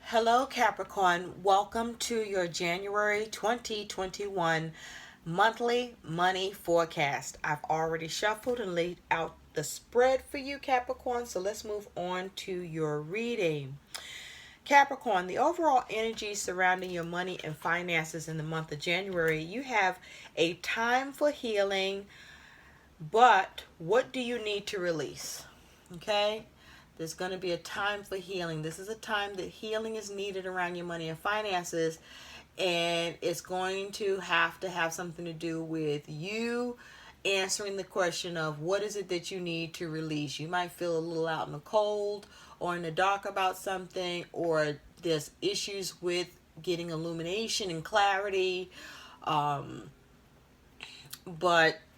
Hello, Capricorn. Welcome to your January 2021 monthly money forecast. I've already shuffled and laid out the spread for you, Capricorn. So let's move on to your reading. Capricorn, the overall energy surrounding your money and finances in the month of January, you have a time for healing, but what do you need to release? Okay? There's going to be a time for healing. This is a time that healing is needed around your money and finances, and it's going to have something to do with you answering the question of what is it that you need to release. You might feel a little out in the cold or in the dark about something, or there's issues with getting illumination and clarity. But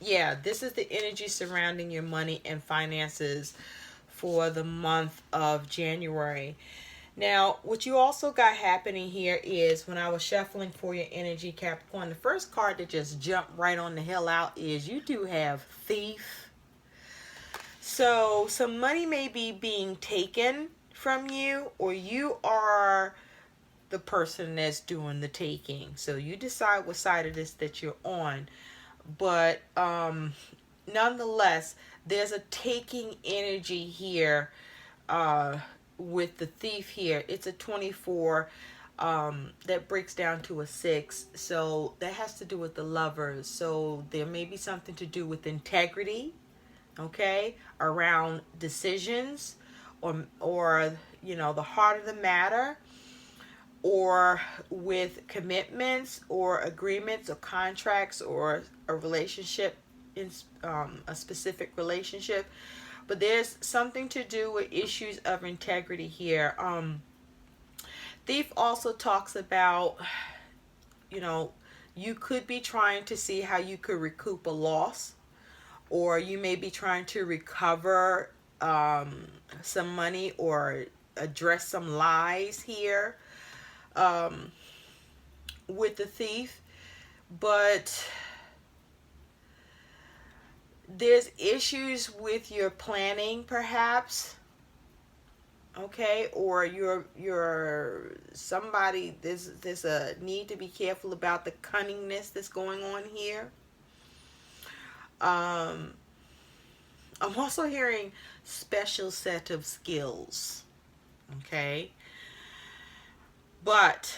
yeah, this is the energy surrounding your money and finances for the month of January. Now, what you also got happening here is when I was shuffling for your energy, Capricorn, the first card that just jumped right on the hell out is you do have Thief. So some money may be being taken from you, or you are the person that's doing the taking. So you decide what side of this that you're on. But nonetheless, there's a taking energy here with the Thief here. It's a 24 that breaks down to a 6. So that has to do with the Lovers. So there may be something to do with integrity, okay, around decisions, or the heart of the matter, or with commitments or agreements or contracts or a relationship, in a specific relationship. But there's something to do with issues of integrity here. Thief also talks about, you could be trying to see how you could recoup a loss, or you may be trying to recover some money or address some lies here with the Thief. But there's issues with your planning, perhaps, okay, or you're somebody. There's a need to be careful about the cunningness that's going on here. I'm also hearing special set of skills, okay, but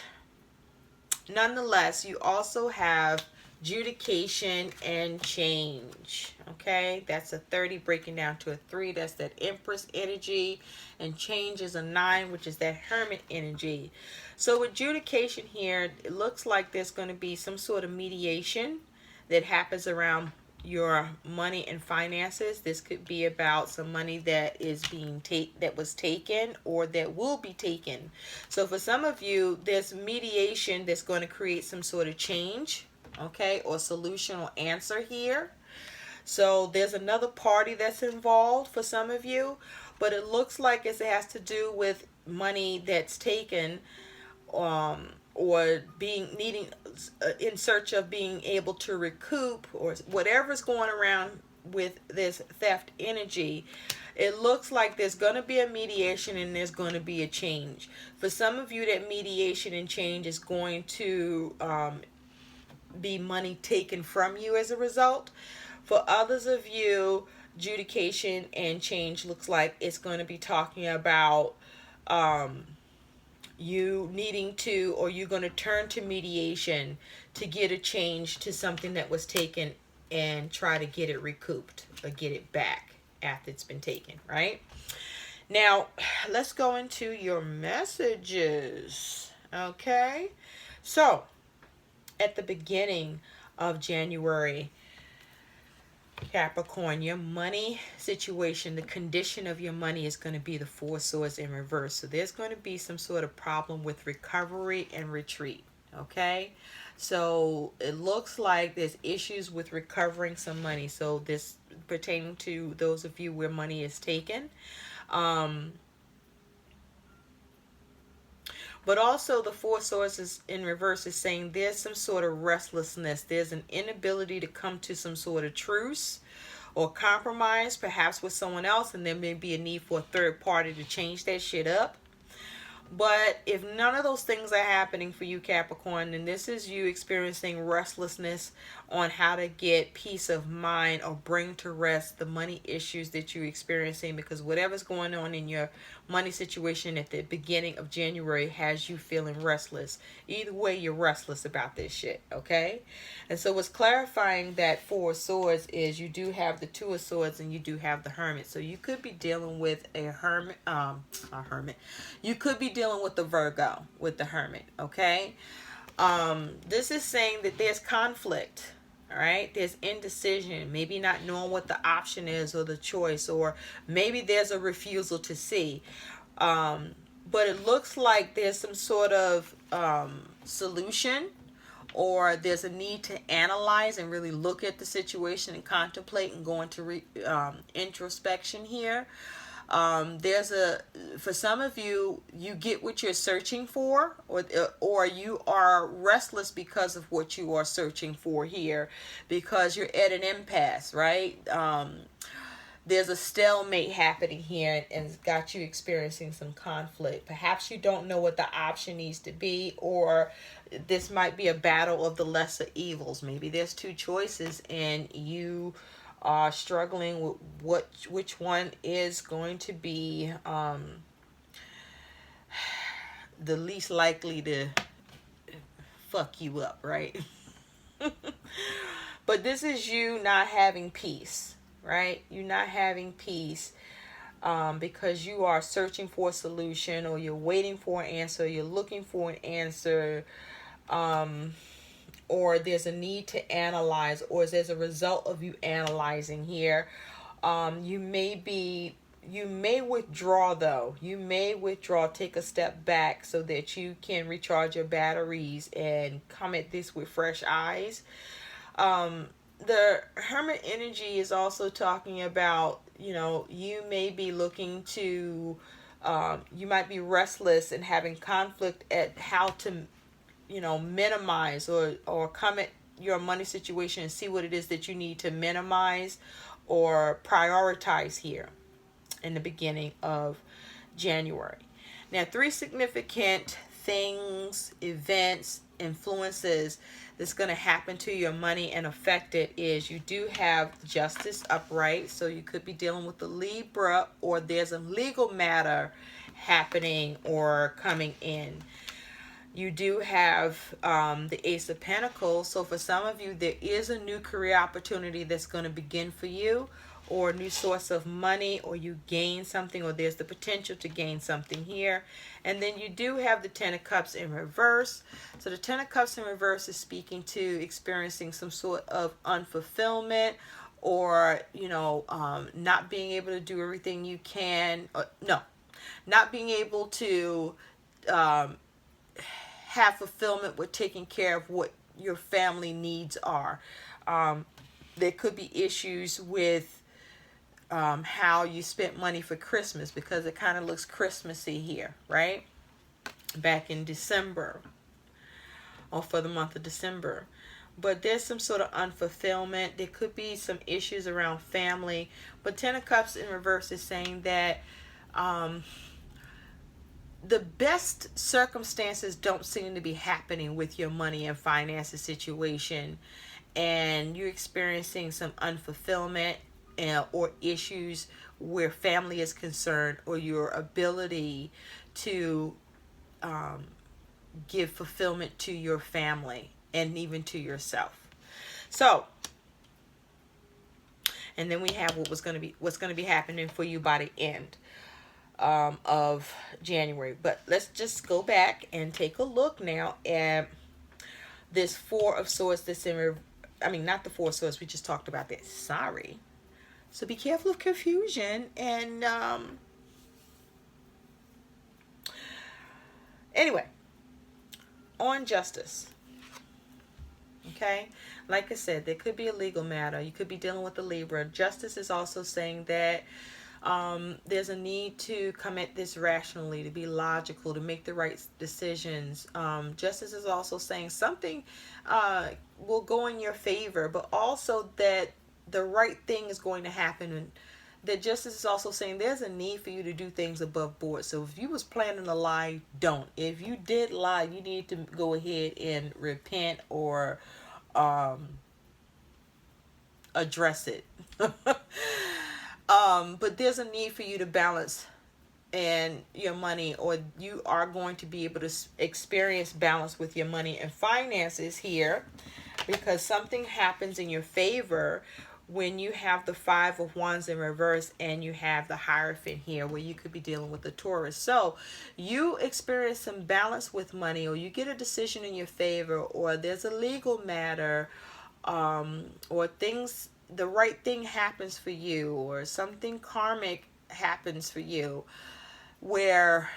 nonetheless, you also have adjudication and change. Okay, that's a 30 breaking down to a 3. That's that Empress energy, and change is a 9, which is that Hermit energy. So with adjudication here, it looks like there's going to be some sort of mediation that happens around your money and finances. This could be about some money that is that was taken or that will be taken. So for some of you, there's mediation that's going to create some sort of change, okay, or solution or answer here. So there's another party that's involved for some of you, but it looks like it has to do with money that's taken, or being needing in search of being able to recoup, or whatever's going around with this theft energy. It looks like there's going to be a mediation and there's going to be a change. For some of you, that mediation and change is going to be money taken from you as a result. For others of you, adjudication and change looks like it's going to be talking about you needing to, or you're going to turn to mediation to get a change to something that was taken and try to get it recouped or get it back after it's been taken, right? Now, let's go into your messages, okay? So, at the beginning of January, Capricorn, your money situation, the condition of your money is going to be the 4 swords in reverse. So there's going to be some sort of problem with recovery and retreat, okay? So it looks like there's issues with recovering some money. So this pertaining to those of you where money is taken. But also the 4 swords is in reverse is saying there's some sort of restlessness. There's an inability to come to some sort of truce or compromise, perhaps with someone else, and there may be a need for a third party to change that shit up. But if none of those things are happening for you, Capricorn, then this is you experiencing restlessness on how to get peace of mind or bring to rest the money issues that you're experiencing, because whatever's going on in your money situation at the beginning of January has you feeling restless. Either way, you're restless about this shit, okay? And so what's clarifying that Four of Swords is you do have the Two of Swords and you do have the Hermit. So you could be dealing with a hermit. You could be dealing with the Virgo with the Hermit, okay? This is saying that there's conflict. All right, there's indecision, maybe not knowing what the option is or the choice, or maybe there's a refusal to see. But it looks like there's some sort of solution, or there's a need to analyze and really look at the situation and contemplate and go into introspection here. For some of you, you get what you're searching for, or you are restless because of what you are searching for here, because you're at an impasse, right? There's a stalemate happening here, and it's got you experiencing some conflict. Perhaps you don't know what the option needs to be, or this might be a battle of the lesser evils. Maybe there's two choices and you are struggling with which one is going to be the least likely to fuck you up, right? But this is you not having peace, right? You're not having peace because you are searching for a solution, or you're waiting for an answer, you're looking for an answer, or there's a need to analyze, or there's a result of you analyzing here. You may withdraw, though. You may withdraw, take a step back so that you can recharge your batteries and come at this with fresh eyes. The Hermit energy is also talking about, you may be looking to, you might be restless and having conflict at how to minimize or come at your money situation and see what it is that you need to minimize or prioritize here in the beginning of January. Now, 3 significant things, events, influences that's going to happen to your money and affect it is you do have Justice upright, so you could be dealing with the Libra, or there's a legal matter happening or coming in. You do have the Ace of Pentacles. So for some of you, there is a new career opportunity that's going to begin for you, or a new source of money, or you gain something, or there's the potential to gain something here. And then you do have the Ten of Cups in reverse. So the Ten of Cups in reverse is speaking to experiencing some sort of unfulfillment, or, not being able to do everything you can. Not being able to have fulfillment with taking care of what your family needs are. There could be issues with how you spent money for Christmas, because it kind of looks Christmassy here, right? Back in December, or for the month of December. But there's some sort of unfulfillment. There could be some issues around family. But Ten of Cups in reverse is saying that the best circumstances don't seem to be happening with your money and finances situation, and you're experiencing some unfulfillment or issues where family is concerned, or your ability to give fulfillment to your family and even to yourself. So, and then we have what's going to be happening for you by the end of January. But let's just go back and take a look now at this Four of Swords that's not the Four of Swords, we just talked about that. Sorry. So be careful of confusion. And anyway, on Justice. Okay, like I said, there could be a legal matter. You could be dealing with the Libra. Justice is also saying that there's a need to come at this rationally, to be logical, to make the right decisions. Justice is also saying something will go in your favor, but also that the right thing is going to happen that justice is also saying there's a need for you to do things above board. So if you was planning to lie, don't. If you did lie, you need to go ahead and repent or address it. But there's a need for you to balance and your money, or you are going to be able to experience balance with your money and finances here, because something happens in your favor when you have the Five of Wands in reverse and you have the Hierophant here, where you could be dealing with the Taurus. So you experience some balance with money, or you get a decision in your favor, or there's a legal matter, or things, the right thing happens for you, or something karmic happens for you, where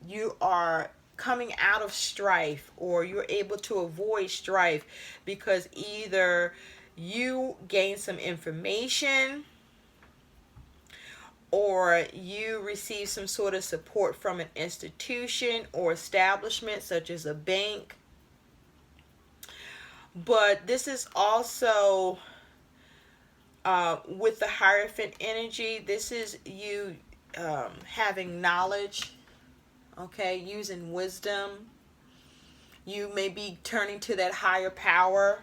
you are coming out of strife, or you're able to avoid strife because either you gain some information, or you receive some sort of support from an institution or establishment such as a bank. But this is also with the Hierophant energy, this is you having knowledge, okay, using wisdom. You may be turning to that higher power,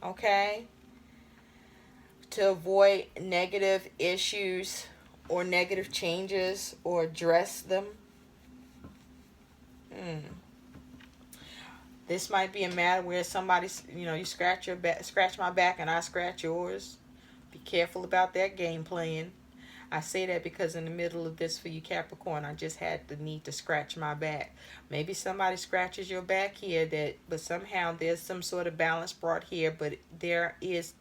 okay, to avoid negative issues or negative changes or address them. This might be a matter where somebody's, you scratch my back and I scratch yours. Be careful about that game playing. I say that because in the middle of this for you Capricorn, I just had the need to scratch my back. Maybe somebody scratches your back here, but somehow there's some sort of balance brought here, but there is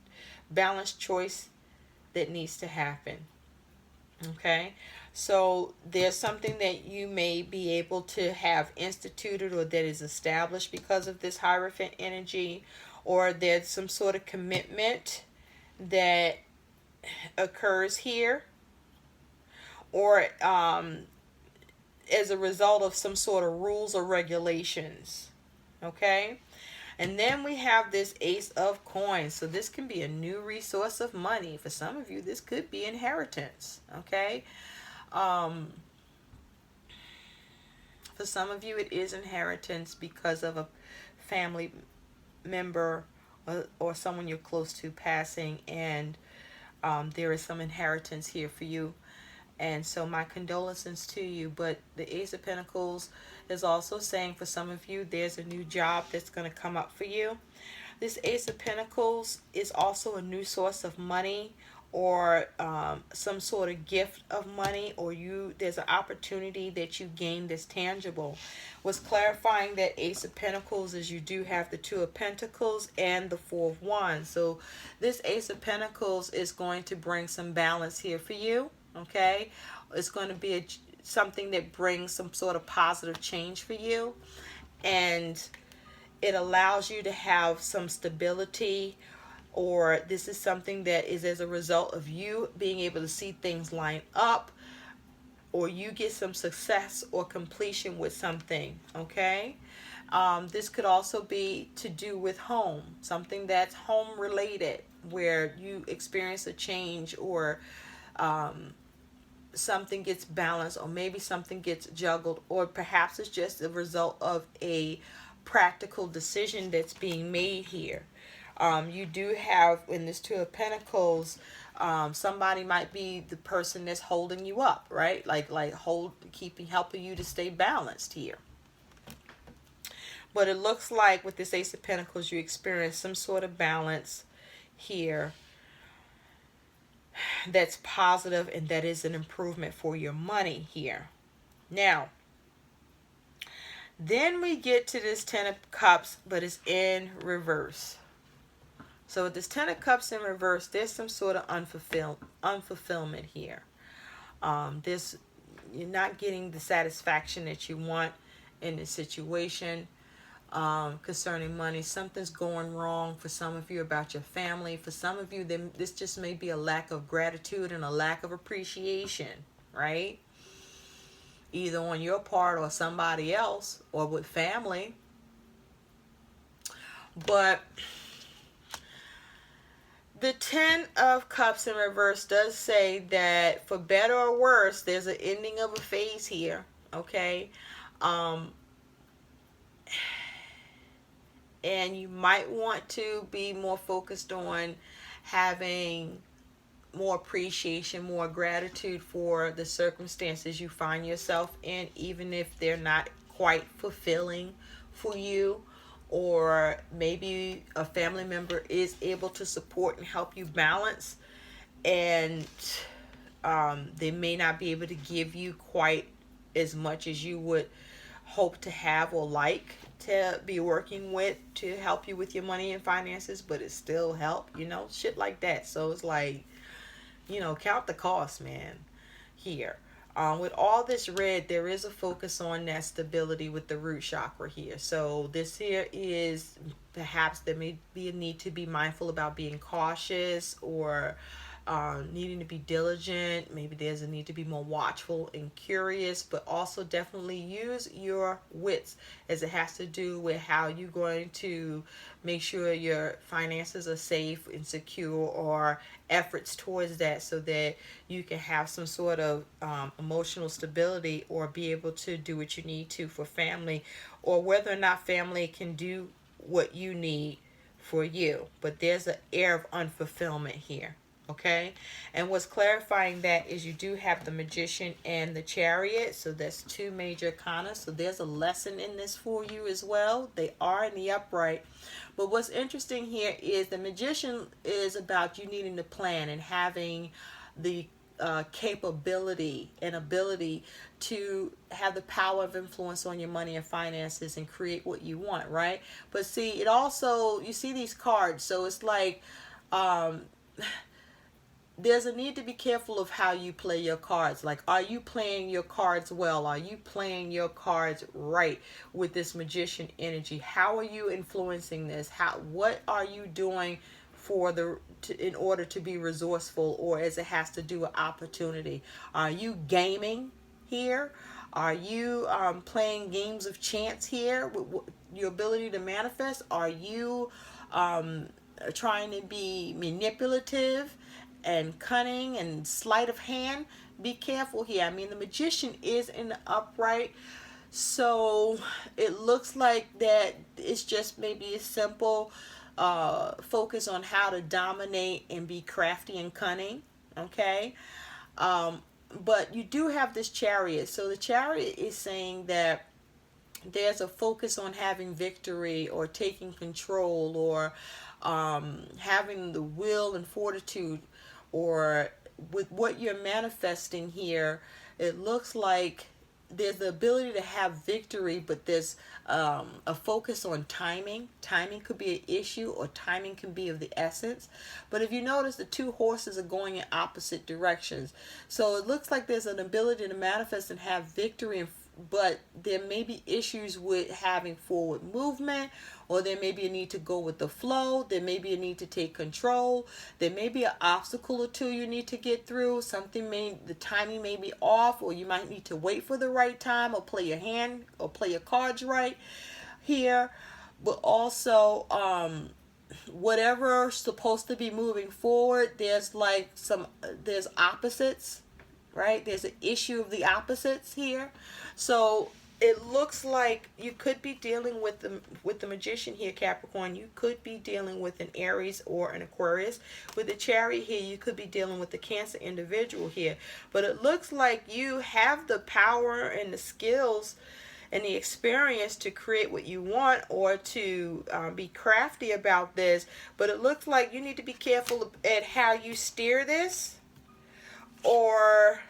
balanced choice that needs to happen. Okay, so there's something that you may be able to have instituted or that is established because of this Hierophant energy, or there's some sort of commitment that occurs here, or as a result of some sort of rules or regulations. Okay, and then we have this Ace of Coins. So this can be a new resource of money. For some of you, this could be inheritance. Okay, for some of you, it is inheritance because of a family member or someone you're close to passing, and there is some inheritance here for you. And so my condolences to you. But the Ace of Pentacles is also saying for some of you, there's a new job that's going to come up for you. This Ace of Pentacles is also a new source of money, or some sort of gift of money, or there's an opportunity that you gain that's tangible. What's clarifying that Ace of Pentacles is you do have the Two of Pentacles and the Four of Wands. So this Ace of Pentacles is going to bring some balance here for you. Okay, it's going to be something that brings some sort of positive change for you, and it allows you to have some stability, or this is something that is as a result of you being able to see things line up, or you get some success or completion with something. Okay, this could also be to do with home, something that's home related, where you experience a change, or something gets balanced, or maybe something gets juggled, or perhaps it's just a result of a practical decision that's being made here. You do have in this Two of Pentacles, somebody might be the person that's holding you up, right? Like helping you to stay balanced here. But it looks like with this Ace of Pentacles, you experience some sort of balance here that's positive, and that is an improvement for your money here. Now, then we get to this Ten of Cups, but it's in reverse. So with this Ten of Cups in reverse, there's some sort of unfulfillment here. You're not getting the satisfaction that you want in this situation. Concerning money, something's going wrong for some of you about your family. For some of you, this just may be a lack of gratitude and a lack of appreciation, right? Either on your part or somebody else, or with family. But The Ten of Cups in reverse does say that for better or worse, there's an ending of a phase here. Okay. Um, and you might want to be more focused on having more appreciation, more gratitude for the circumstances you find yourself in, even if they're not quite fulfilling for you, or maybe a family member is able to support and help you balance, and they may not be able to give you quite as much as you would hope to have or like to be working with to help you with your money and finances, but it still help, shit like that. So it's like, count the cost, man, here. With all this red, there is a focus on that stability with the root chakra here. So this here is perhaps there may be a need to be mindful about being cautious, or needing to be diligent. Maybe there's a need to be more watchful and curious, but also definitely use your wits, as it has to do with how you're going to make sure your finances are safe and secure, or efforts towards that, so that you can have some sort of emotional stability, or be able to do what you need to for family, or whether or not family can do what you need for you. But there's an air of unfulfillment here. Okay, and what's clarifying that is you do have the Magician and the Chariot, so that's two major arcana. So there's a lesson in this for you as well. They are in the upright, but what's interesting here is the Magician is about you needing to plan and having the capability and ability to have the power of influence on your money and finances and create what you want, right? But see, it also, you see these cards, so it's like there's a need to be careful of how you play your cards. Like, are you playing your cards well? Are you playing your cards right with this Magician energy? How are you influencing this? What are you doing in order to be resourceful, or as it has to do with opportunity? Are you gaming here? Are you playing games of chance here with your ability to manifest? Are you trying to be manipulative and cunning and sleight of hand? Be careful here. I mean, the Magician is in the upright, so it looks like that it's just maybe a simple focus on how to dominate and be crafty and cunning. Okay. But you do have this Chariot. So the Chariot is saying that there's a focus on having victory, or taking control, or having the will and fortitude, or with what you're manifesting here. It looks like there's the ability to have victory, but there's a focus on timing. Timing could be an issue, or timing can be of the essence. But if you notice, the two horses are going in opposite directions. So it looks like there's an ability to manifest and have victory, but there may be issues with having forward movement, or there may be a need to go with the flow. There may be a need to take control. There may be an obstacle or two you need to get through. The timing may be off, or you might need to wait for the right time, or play your hand, or play your cards right here. But also, whatever's supposed to be moving forward, there's opposites, right? There's an issue of the opposites here. So it looks like you could be dealing with the Magician here, Capricorn. You could be dealing with an Aries or an Aquarius. With the Chariot here, you could be dealing with the Cancer individual here. But it looks like you have the power and the skills and the experience to create what you want, or to be crafty about this. But it looks like you need to be careful at how you steer this, or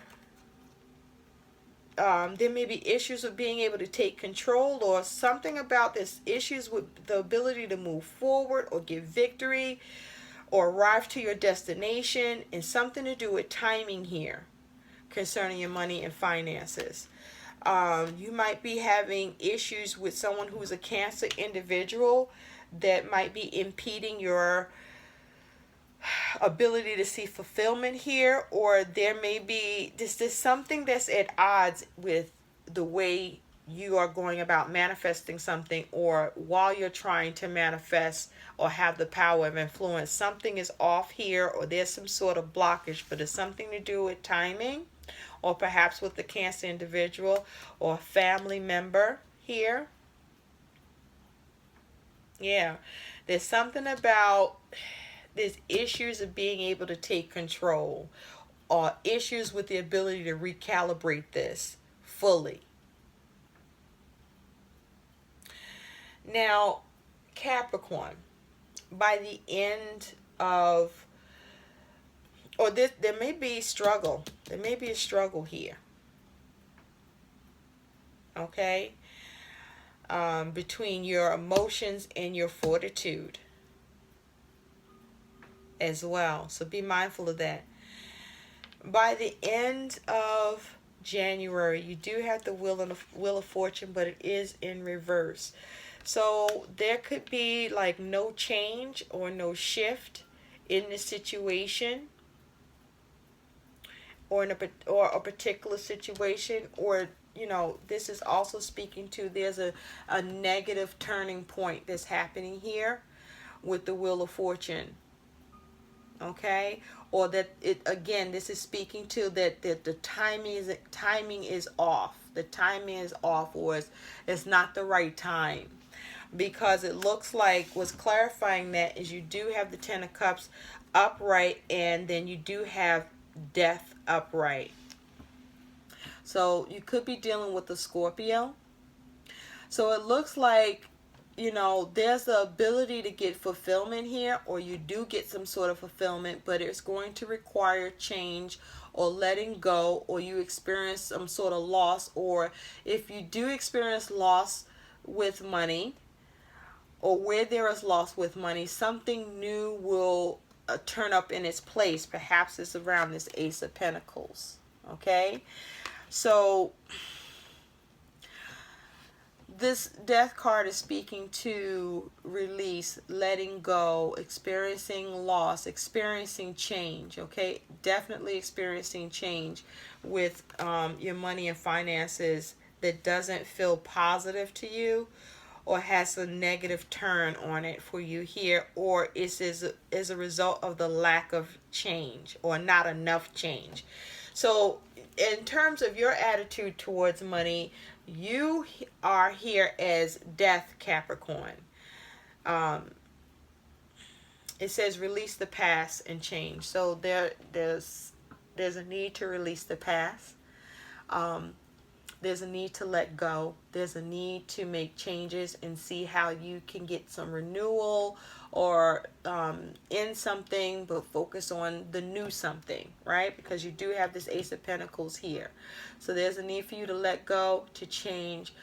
there may be issues with being able to take control, or something about this, issues with the ability to move forward, or get victory, or arrive to your destination, and something to do with timing here concerning your money and finances. You might be having issues with someone who's a Cancer individual that might be impeding your ability to see fulfillment here, or there may be this something that's at odds with the way you are going about manifesting something, or while you're trying to manifest or have the power of influence, something is off here, or there's some sort of blockage, but it's something to do with timing, or perhaps with the Cancer individual or family member here. Yeah, there's something about there's issues of being able to take control, or issues with the ability to recalibrate this fully. Now, Capricorn, by the end of, or there may be struggle. There may be a struggle here. Okay? Between your emotions and your fortitude as well. So be mindful of that. By the end of January, you do have the Wheel of Fortune, but it is in reverse. So there could be like no change or no shift in the situation, or in a particular situation, or this is also speaking to there's a negative turning point that's happening here with the Wheel of Fortune. Okay, or that it, again, this is speaking to that the timing is off. The timing is off, or it's not the right time, because it looks like what's clarifying that is you do have the Ten of Cups upright, and then you do have Death upright. So you could be dealing with a Scorpio. So it looks like, there's the ability to get fulfillment here, or you do get some sort of fulfillment, but it's going to require change or letting go, or you experience some sort of loss, or if you do experience loss with money, or where there is loss with money, something new will turn up in its place. Perhaps it's around this Ace of Pentacles. Okay? So this Death card is speaking to release, letting go, experiencing loss, experiencing change. Okay? Definitely experiencing change with your money and finances that doesn't feel positive to you, or has a negative turn on it for you here, or is as a result of the lack of change or not enough change. So in terms of your attitude towards money, you are here as Death, Capricorn. It says release the past and change. So there's a need to release the past. There's a need to let go. There's a need to make changes and see how you can get some renewal, or end something, but focus on the new something, right? Because you do have this Ace of Pentacles here. So there's a need for you to let go, to change.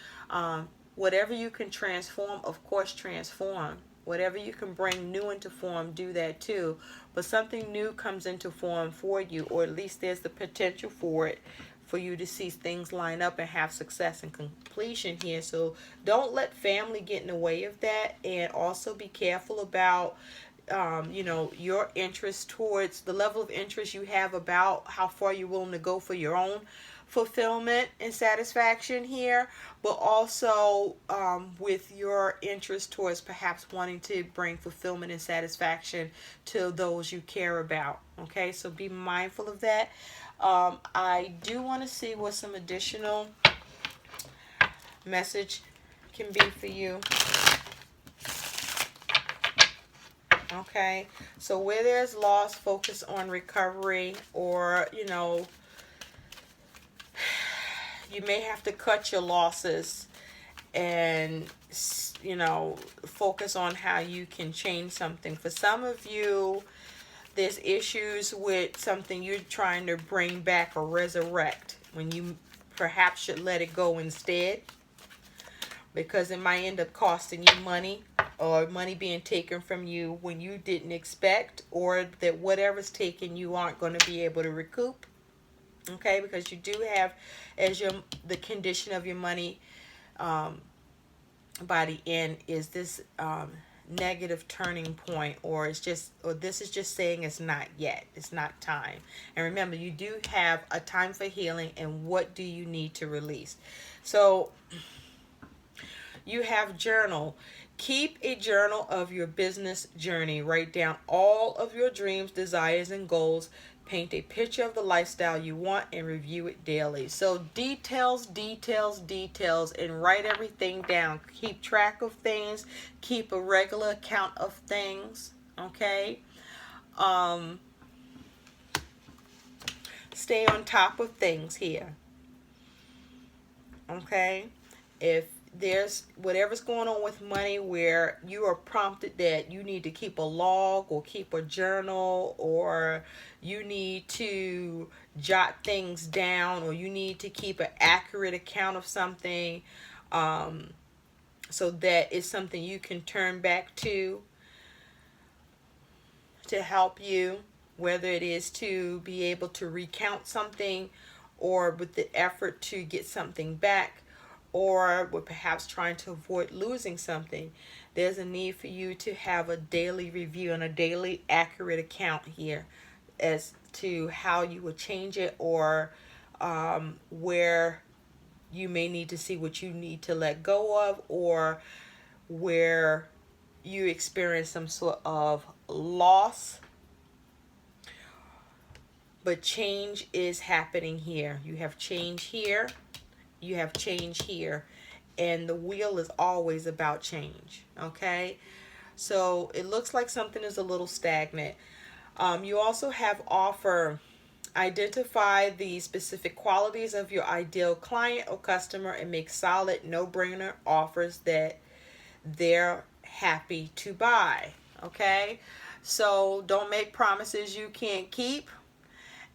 Whatever you can transform, of course, transform. Whatever you can bring new into form, do that too. But something new comes into form for you, or at least there's the potential for it, for you to see things line up and have success and completion here. So don't let family get in the way of that, and also be careful about your interest towards the level of interest you have, about how far you're willing to go for your own fulfillment and satisfaction here, but also with your interest towards perhaps wanting to bring fulfillment and satisfaction to those you care about. Okay, so be mindful of that. I do want to see what some additional message can be for you. Okay, so where there's loss, focus on recovery, or you may have to cut your losses and focus on how you can change something. For some of you, there's issues with something you're trying to bring back or resurrect, when you perhaps should let it go instead, because it might end up costing you money, or money being taken from you when you didn't expect, or that whatever's taken you aren't going to be able to recoup. Okay, because you do have as the condition of your money by the end is this negative turning point, or this is just saying it's not yet, it's not time. And remember, you do have a time for healing, and what do you need to release? So you have journal. Keep a journal of your business journey. Write down all of your dreams, desires, and goals. Paint a picture of the lifestyle you want and review it daily. So details, details, details, and write everything down. Keep track of things. Keep a regular account of things. Okay? Stay on top of things here. Okay? If there's whatever's going on with money where you are prompted that you need to keep a log or keep a journal, or you need to jot things down, or you need to keep an accurate account of something, so that it's something you can turn back to help you, whether it is to be able to recount something, or with the effort to get something back, or we're perhaps trying to avoid losing something. There's a need for you to have a daily review and a daily accurate account here as to how you would change it, or where you may need to see what you need to let go of, or where you experience some sort of loss. But change is happening here. You have change here. You have change here. And the wheel is always about change. Okay? So it looks like something is a little stagnant. You also have offer. Identify the specific qualities of your ideal client or customer and make solid, no-brainer offers that they're happy to buy. Okay? So don't make promises you can't keep.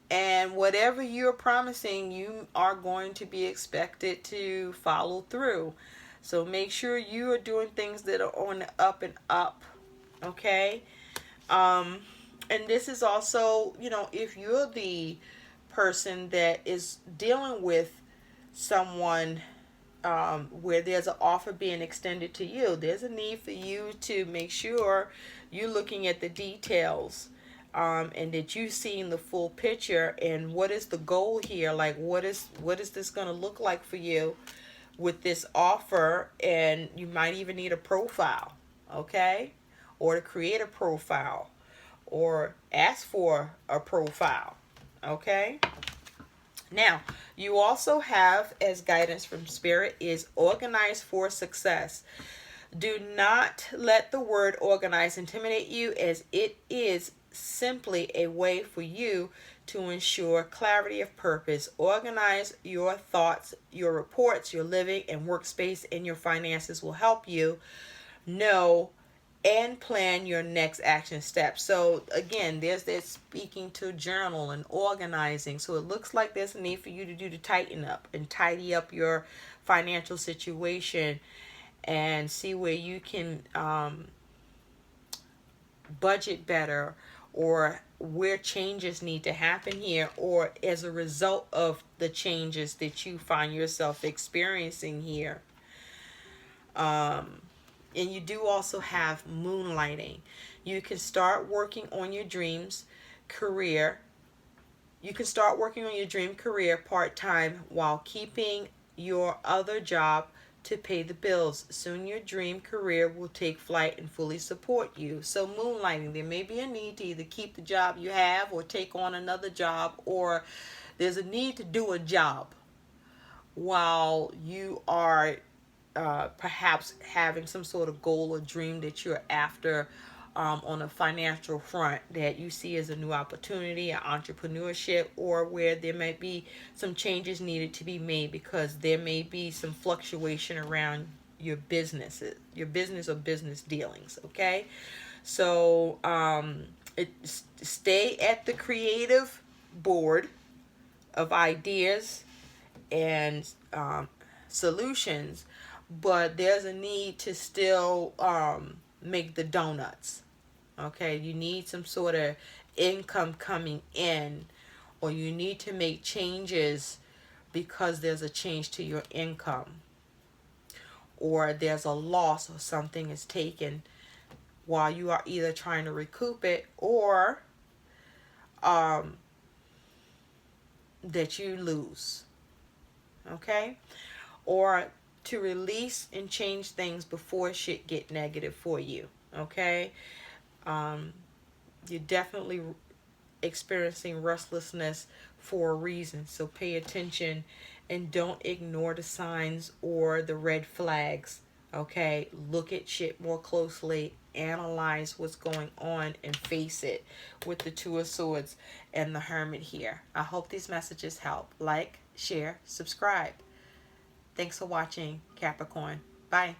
And whatever you're promising, you are going to be expected to follow through. So make sure you are doing things that are on the up and up. Okay? And this is also, if you're the person that is dealing with someone where there's an offer being extended to you, there's a need for you to make sure you're looking at the details. And that you've seen the full picture, and what is the goal here? Like, what is this going to look like for you with this offer? And you might even need a profile, okay? Or to create a profile, or ask for a profile, okay? Now, you also have, as guidance from Spirit, is organize for success. Do not let the word organize intimidate you, as it is simply a way for you to ensure clarity of purpose. Organize your thoughts, your reports, your living and workspace, and your finances will help you know and plan your next action steps. So again, there's that speaking to journal and organizing. So it looks like there's a need for you to do to tighten up and tidy up your financial situation, and see where you can budget better, or where changes need to happen here, or as a result of the changes that you find yourself experiencing here. And you do also have moonlighting. You can start working on your dreams career. You can start working on your dream career part-time while keeping your other job to pay the bills. Soon your dream career will take flight and fully support you. So moonlighting, there may be a need to either keep the job you have or take on another job, or there's a need to do a job while you are perhaps having some sort of goal or dream that you're after, on a financial front, that you see as a new opportunity, an entrepreneurship, or where there might be some changes needed to be made because there may be some fluctuation around your business or business dealings. Okay, so stay at the creative board of ideas and solutions, but there's a need to still make the donuts. Okay, you need some sort of income coming in, or you need to make changes because there's a change to your income, or there's a loss or something is taken while you are either trying to recoup it, or that you lose. Okay? Or to release and change things before shit get negative for you. Okay? You're definitely experiencing restlessness for a reason. So pay attention and don't ignore the signs or the red flags. Okay? Look at shit more closely. Analyze what's going on and face it with the Two of Swords and the Hermit here. I hope these messages help. Like, share, subscribe. Thanks for watching, Capricorn. Bye.